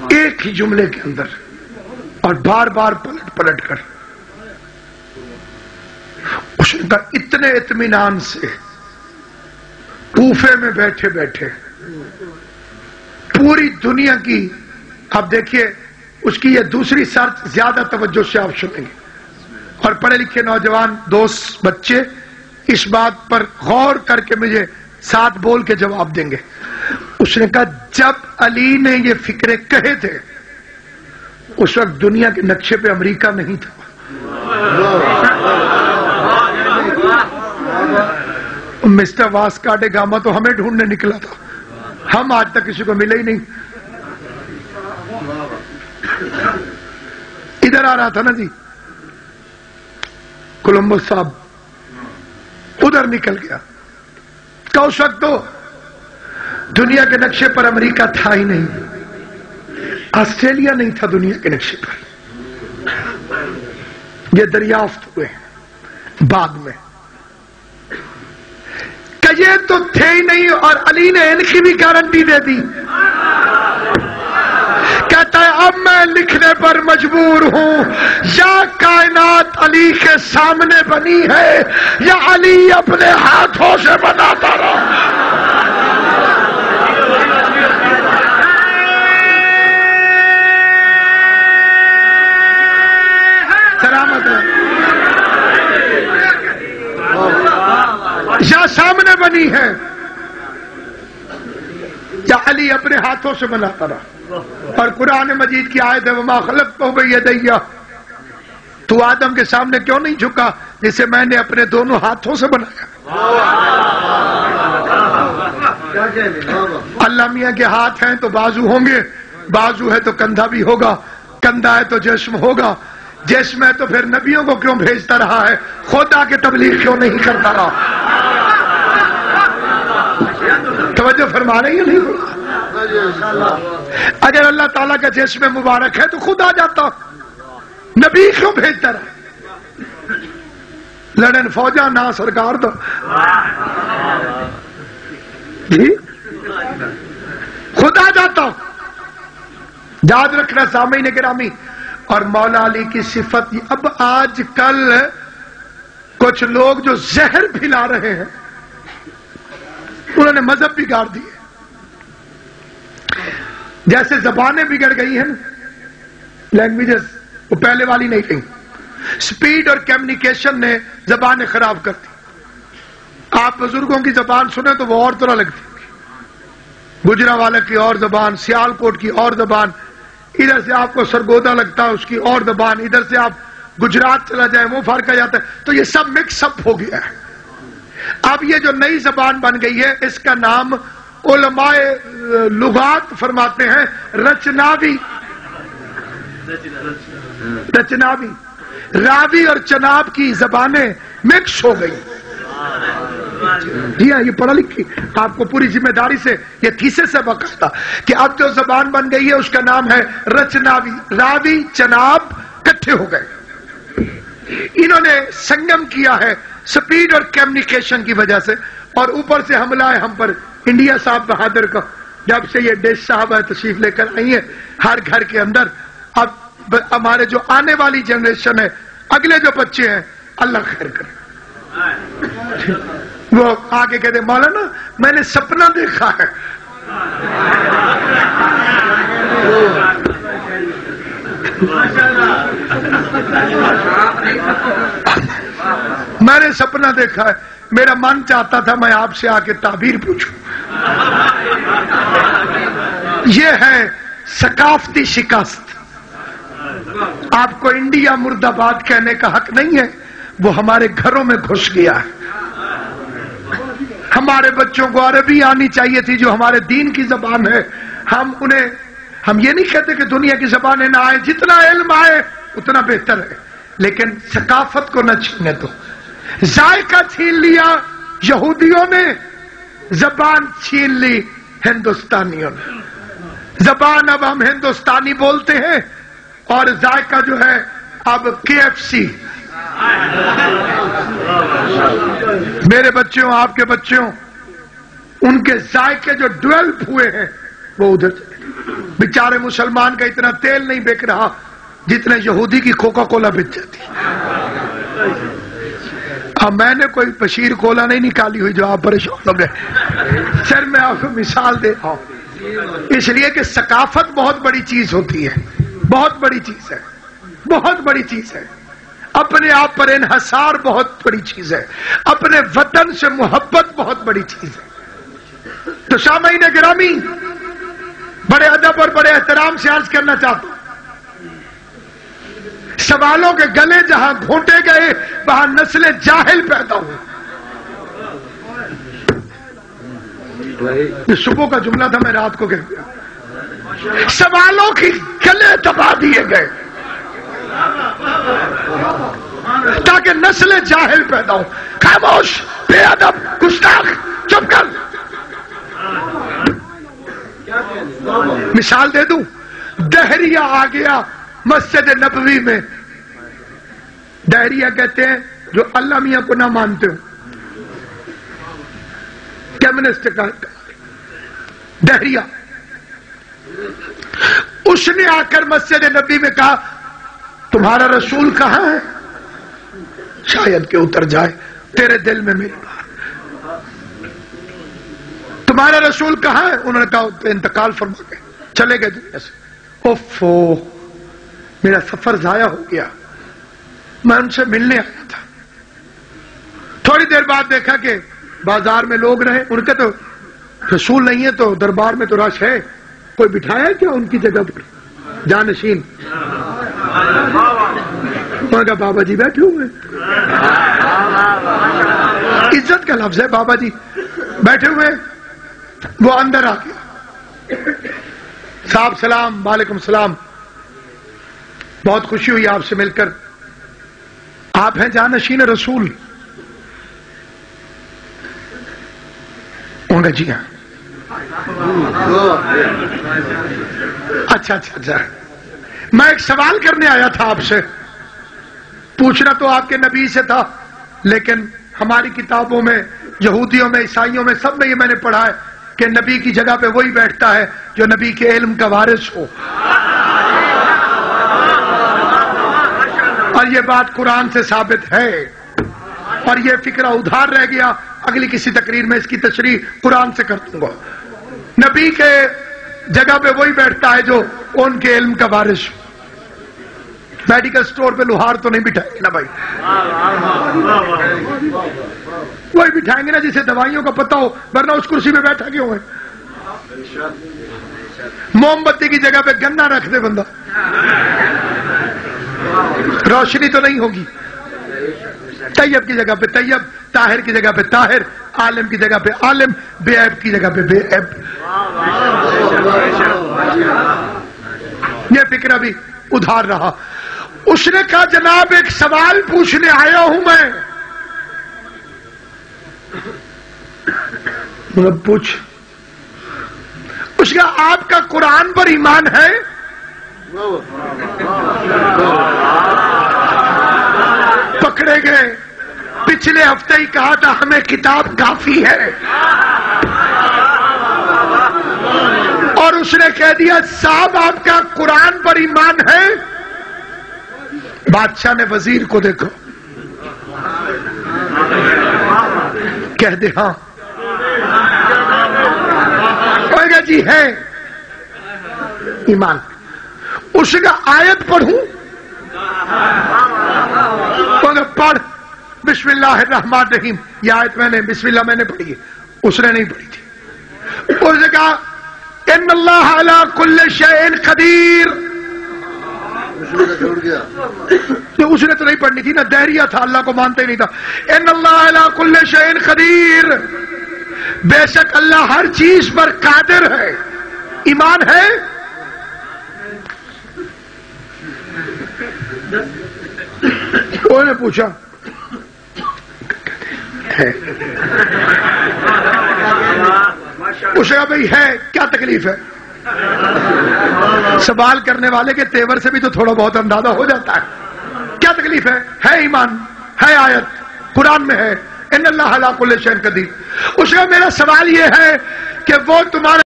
ایک ہی جملے کے اندر، اور بار بار پلٹ پلٹ کر اس نے کہا اتنے اطمینان سے کوفے میں بیٹھے بیٹھے پوری دنیا کی، آپ دیکھیے اس کی یہ دوسری شرط زیادہ توجہ سے آپ سنیں گے، اور پڑھے لکھے نوجوان دوست بچے اس بات پر غور کر کے مجھے ساتھ بول کے جواب دیں گے۔ اس نے کہا جب علی نے یہ فکرے کہے تھے اس وقت دنیا کے نقشے پہ امریکہ نہیں تھا، مسٹر واسکو ڈے گاما تو ہمیں ڈھونڈنے نکلا تھا، ہم آج تک کسی کو ملے ہی نہیں۔ ادھر آ رہا تھا نا جی کولمبس صاحب، ادھر نکل گیا کہ اس وقت تو دنیا کے نقشے پر امریکہ تھا ہی نہیں، آسٹریلیا نہیں تھا دنیا کے نقشے پر۔ یہ دریافت ہوئے بعد میں کہ یہ تو تھے ہی نہیں، اور علی نے ان کی بھی گارنٹی دے دی۔ کہتا ہے اب میں لکھنے پر مجبور ہوں، یا کائنات علی کے سامنے بنی ہے یا علی اپنے ہاتھوں سے بناتا رہا۔ یا سامنے بنی ہے یا علی اپنے ہاتھوں سے بناتا رہا۔ اور قرآن مجید کی آیت ہے وما خلقتہ بیدی، تو آدم کے سامنے کیوں نہیں جھکا جسے میں نے اپنے دونوں ہاتھوں سے بنایا۔ اللہ میاں کے ہاتھ ہیں تو بازو ہوں گے، بازو ہے تو کندھا بھی ہوگا، کندھا ہے تو جسم ہوگا، جسم ہے تو پھر نبیوں کو کیوں بھیجتا رہا ہے، خدا کے تبلیغ کیوں نہیں کرتا رہا؟ توجہ فرما رہے ہیں نہیں؟ اگر اللہ تعالیٰ کا جسم مبارک ہے تو خود آ جاتا، نبی کیوں بھیجتا رہا؟ لڑن فوجا نہ سرکار تو جی خود آ جاتا۔ یاد رکھنا سامعین گرامی، اور مولا علی کی صفت، اب آج کل کچھ لوگ جو زہر پھیلا رہے ہیں انہوں نے مذہب بگاڑ دیے، جیسے زبانیں بگڑ گئی ہیں نا، لینگویجز وہ پہلے والی نہیں رہی، سپیڈ اور کمیونیکیشن نے زبانیں خراب کر دی۔ آپ بزرگوں کی زبان سنیں تو وہ اور طرح لگتی، گجرانوالے کی اور زبان، سیالکوٹ کی اور زبان، ادھر سے آپ کو سرگودا لگتا ہے اس کی اور زبان، ادھر سے آپ گجرات چلا جائے وہ فرق آ جاتا ہے، تو یہ سب مکس اپ ہو گیا ہے۔ اب یہ جو نئی زبان بن گئی ہے اس کا نام علماء لغات فرماتے ہیں رچناوی، رچناوی، راوی اور چناب کی زبانیں مکس ہو گئی۔ جی ہاں، یہ پڑھا لکھی آپ کو پوری ذمہ داری سے یہ تھیسس سے بکتا کہ اب جو زبان بن گئی ہے اس کا نام ہے رچناوی، راوی چناب کٹھے ہو گئے، انہوں نے سنگم کیا ہے سپیڈ اور کمیونیکیشن کی وجہ سے، اور اوپر سے حملہ ہے ہم پر انڈیا صاحب بہادر کا، جب سے یہ ڈیش صاحب تشریف لے کر آئی ہے ہر گھر کے اندر۔ اب ہمارے جو آنے والی جنریشن ہے، اگلے جو بچے ہیں، اللہ خیر کرے، وہ آگے کہتے مولانا میں نے سپنا دیکھا ہے، میں نے سپنا دیکھا ہے، میرا من چاہتا تھا میں آپ سے آ کے تعبیر پوچھوں۔ یہ ہے ثقافتی شکست۔ آپ کو انڈیا مرد آباد کہنے کا حق نہیں ہے، وہ ہمارے گھروں میں گھس گیا ہے۔ ہمارے بچوں کو عربی آنی چاہیے تھی جو ہمارے دین کی زبان ہے، ہم یہ نہیں کہتے کہ دنیا کی زبانیں نہ آئے، جتنا علم آئے اتنا بہتر ہے، لیکن ثقافت کو نہ چھینے دو۔ ذائقہ چھین لیا یہودیوں نے، زبان چھین لی ہندوستانیوں نے۔ زبان اب ہم ہندوستانی بولتے ہیں اور ذائقہ جو ہے اب KFC۔ میرے بچوں، آپ کے بچوں، ان کے ذائقے جو ڈیولپ ہوئے ہیں وہ ادھر چلے گئے۔ بیچارے مسلمان کا اتنا تیل نہیں بک رہا جتنے یہودی کی کوکا کولا بک جاتی. اب میں نے کوئی بشیر کولا نہیں نکالی ہوئی جو آپ پریشان ہو گئے. سر میں آپ کو مثال دے رہا ہوں اس لیے کہ ثقافت بہت بڑی چیز ہوتی ہے, بہت بڑی چیز ہے, بہت بڑی چیز ہے. اپنے آپ پر انحصار بہت بڑی چیز ہے, اپنے وطن سے محبت بہت بڑی چیز ہے. تو سامعین گرامی, بڑے ادب اور بڑے احترام سے عرض کرنا چاہتا ہوں, سوالوں کے گلے جہاں گھونٹے گئے وہاں نسل جاہل پیدا ہوئی. یہ صبح کا جملہ تھا, میں رات کو کہہ دیا. سوالوں کی گلے دبا دیے گئے تاکہ نسل جاہل پیدا ہو. خاموش, بے ادب, گستاخ, چپ کر. مثال دے دوں, دہریہ آ گیا مسجد نبوی میں. دہریہ کہتے ہیں جو اللہ میاں کو نہ مانتے ہو, کمیونسٹ کا دہریہ. اس نے آ کر مسجد نبی میں کہا تمہارا رسول کہاں ہے؟ شاید کہ اتر جائے تیرے دل میں میری بات. تمہارا رسول کہاں ہے؟ انہوں نے کہا انتقال فرما گئے, چلے گئے دنیا سے. اوفو, میرا سفر ضائع ہو گیا, میں ان سے ملنے آیا تھا. تھوڑی دیر بعد دیکھا کہ بازار میں لوگ رہے, ان کے تو رسول نہیں ہے تو دربار میں تو رش ہے, کوئی بٹھایا کیا ان کی جگہ پر جانشین؟ انہوں نے کہا بابا جی بیٹھے ہوئے. عزت کا لفظ ہے, بابا جی بیٹھے ہوئے. وہ اندر آ گیا, صاحب سلام. وعلیکم السلام, بہت خوشی ہوئی آپ سے مل کر. آپ ہیں جانشین رسول؟ انہوں نے جی ہاں. اچھا, میں ایک سوال کرنے آیا تھا آپ سے. پوچھنا تو آپ کے نبی سے تھا, لیکن ہماری کتابوں میں, یہودیوں میں, عیسائیوں میں, سب میں یہ میں نے پڑھا ہے کہ نبی کی جگہ پہ وہی بیٹھتا ہے جو نبی کے علم کا وارث ہو. اور یہ بات قرآن سے ثابت ہے, اور یہ فکرہ ادھار رہ گیا. اگلی کسی تقریر میں اس کی تشریح قرآن سے کر دوں گا. نبی کے جگہ پہ وہی بیٹھتا ہے جو ان کے علم کا وارث ہو. میڈیکل سٹور پہ لوہار تو نہیں بٹھائیں گے نا بھائی, وہی بٹھائیں گے نا جسے دوائیوں کا پتہ ہو, ورنہ اس کرسی پہ بیٹھا کیوں ہے؟ موم بتی کی جگہ پہ گنا رکھ دے بندہ, روشنی تو نہیں ہوگی. طیب کی جگہ پہ طیب, طاہر کی جگہ پہ طاہر, عالم کی جگہ پہ عالم, بے عیب کی جگہ پہ بے عیب. یہ فکرہ بھی ادھار رہا. اس نے کہا جناب ایک سوال پوچھنے آیا ہوں میں. پوچھ. اس کا آپ کا قرآن پر ایمان ہے؟ پکڑے گئے. پچھلے ہفتے ہی کہا تھا ہمیں کتاب کافی ہے, اور اس نے کہہ دیا صاحب آپ کا قرآن پر ایمان ہے؟ بادشاہ نے وزیر کو دیکھو, کہہ دے ہاں. کہے گا جی ہے ایمان. اس کا آیت پڑھوں؟ پڑھ. بسم اللہ الرحمن الرحیم. یہ آیت میں نے بسم اللہ میں نے پڑھی ہے, اس نے نہیں پڑھی تھی. اس نے کہا ان اللہ علی کل شیء قدیر. اس نے تو نہیں پڑھنی تھی نا, دہریہ تھا, اللہ کو مانتے ہی نہیں تھا. ان اللہ علی کل شیء قدیر, بے شک اللہ ہر چیز پر قادر ہے. ایمان ہے؟ انہوں نے پوچھا ہے. اس نے کہا بھائی ہے, کیا تکلیف ہے؟ سوال کرنے والے کے تیور سے بھی تو تھوڑا بہت اندازہ ہو جاتا ہے. کیا تکلیف ہے؟ ہے ایمان, ہے آیت قرآن میں ہے ان اللہ علی کل شیء قدیر. اس کا میرا سوال یہ ہے کہ وہ تمہارا